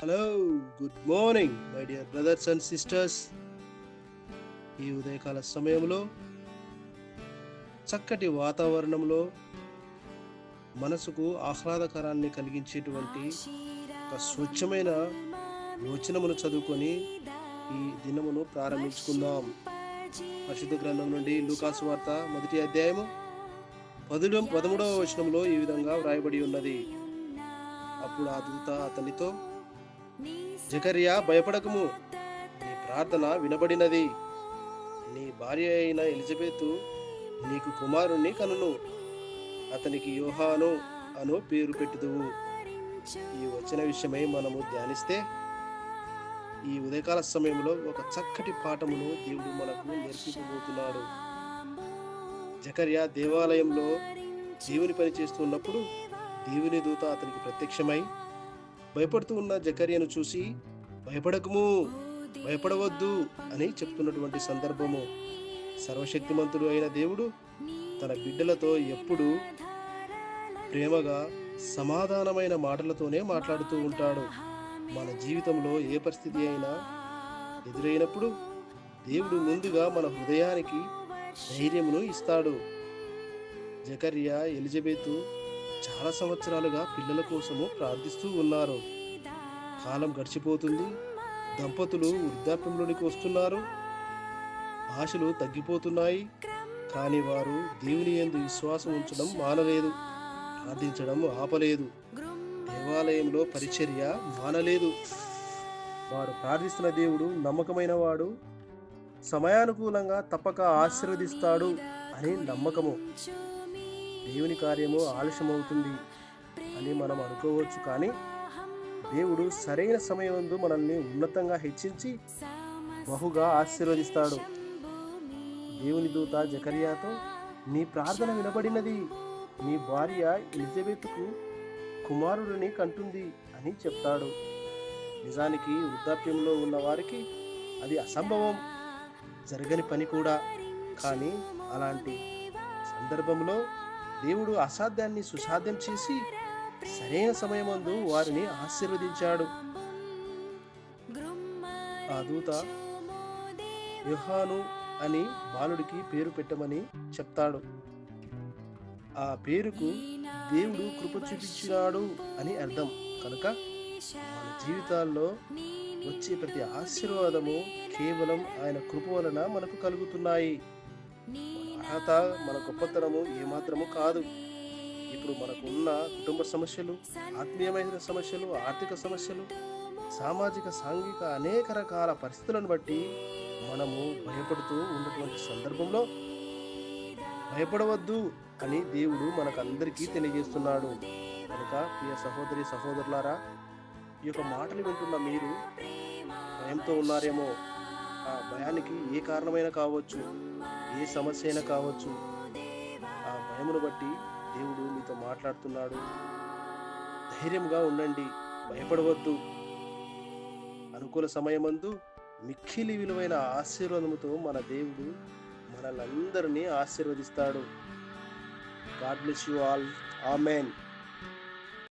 Hello, good morning my dear brothers and sisters. ఈ ఉదయకాల సమయంలో చక్కటి వాతావరణంలో మనసుకు ఆహ్లాదకరాన్ని కలిగించేటువంటి ఒక స్వచ్ఛమైన వచనమును చదువుకొని ఈ దినమును ప్రారంభించుకుందాం. పరిశుద్ధ గ్రంథం నుండి లూకాసు వార్త 1వ అధ్యాయము 13వ వచనంలో ఈ విధంగా వ్రాయబడి ఉన్నది. అప్పుడు ఆ దూత అతనితో, జకర్యా, భయపడకము, నీ ప్రార్థన వినబడినది. నీ భార్య అయిన ఎలిజబెతు నీకు కుమారుణ్ణి కనును. అతనికి యోహాను అను పేరు పెట్టుదువు. ఈ వచన విషయమై మనము ధ్యానిస్తే ఈ ఉదయకాల సమయంలో ఒక చక్కటి పాఠమును దేవుడు మనకు నేర్పించబోతున్నాడు. జకర్యా దేవాలయంలో దేవుని పని చేస్తున్నప్పుడు దేవుని దూత అతనికి ప్రత్యక్షమై భయపడుతూ ఉన్న జకర్యాను చూసి, భయపడకము, భయపడవద్దు అని చెప్తున్నటువంటి సందర్భము. సర్వశక్తిమంతుడు అయిన దేవుడు తన బిడ్డలతో ఎప్పుడు ప్రేమగా సమాధానమైన మాటలతోనే మాట్లాడుతూ ఉంటాడు. మన జీవితంలో ఏ పరిస్థితి అయినా ఎదురైనప్పుడు దేవుడు ముందుగా మన హృదయానికి ధైర్యమును ఇస్తాడు. జకర్యా, ఎలిజబెతు చాలా సంవత్సరాలుగా పిల్లల కోసము ప్రార్థిస్తూ ఉన్నారు. కాలం గడిచిపోతుంది. దంపతులు వృద్ధాప్యంలోనికి వస్తున్నారు. ఆశలు తగ్గిపోతున్నాయి. కానీ వారు దేవుని యందు విశ్వాసం ఉంచడం మానలేదు. ప్రార్థించడం ఆపలేదు. దేవాలయంలో పరిచర్య మానలేదు. వారు ప్రార్థిస్తున్న దేవుడు నమ్మకమైన వాడు, సమయానుకూలంగా తప్పక ఆశీర్వదిస్తాడు అని నమ్మకము. దేవుని కార్యము ఆలస్యమవుతుంది అని మనం అనుకోవచ్చు, కానీ దేవుడు సరైన సమయమందు మనల్ని ఉన్నతంగా హెచ్చించి బహుగా ఆశీర్వదిస్తాడు. దేవుని దూత జకర్యాతో, నీ ప్రార్థన వినబడినది, నీ భార్య ఎలిజబెతుకు కుమారుడిని కంటుంది అని చెప్తాడు. నిజానికి వృద్ధాప్యంలో ఉన్న వారికి అది అసంభవం, జరగని పని కూడా. కానీ అలాంటి సందర్భంలో దేవుడు అసాధ్యాన్ని సుసాధ్యం చేసి సరైన సమయమందు వారిని ఆశీర్వదించాడు. ఆ దూత యోహాను అని బాలుడికి పేరు పెట్టమని చెప్తాడు. ఆ పేరుకు దేవుడు కృప చూపించినాడు అని అర్థం. కనుక మన జీవితాల్లో వచ్చే ప్రతి ఆశీర్వాదము కేవలం ఆయన కృప వలన మనకు కలుగుతున్నాయి. అర్హత, మన గొప్పతనము ఏమాత్రము కాదు. ఇప్పుడు మనకు ఉన్న కుటుంబ సమస్యలు, ఆత్మీయమైన సమస్యలు, ఆర్థిక సమస్యలు, సామాజిక, సాంఘిక అనేక రకాల పరిస్థితులను బట్టి మనము భయపడుతూ ఉన్నటువంటి సందర్భంలో భయపడవద్దు అని దేవుడు మనకందరికీ తెలియజేస్తున్నాడు. కనుక ప్రియ సహోదరి సహోదరులారా, ఈ యొక్క మాటలు వింటున్న మీరు భయంతో ఉన్నారేమో. ఆ భయానికి ఏ కారణమైనా కావచ్చు, ఏ సమస్య అయినా కావచ్చు. ఆ భయమును బట్టి దేవుడు మీతో మాట్లాడుతున్నాడు. ధైర్యంగా ఉండండి, భయపడవద్దు. అనుకూల సమయమందు మిక్కిలి విలువైన ఆశీర్వాదముతో మన దేవుడు మనల్ని అందరినీ ఆశీర్వదిస్తాడు. God bless you all. Amen.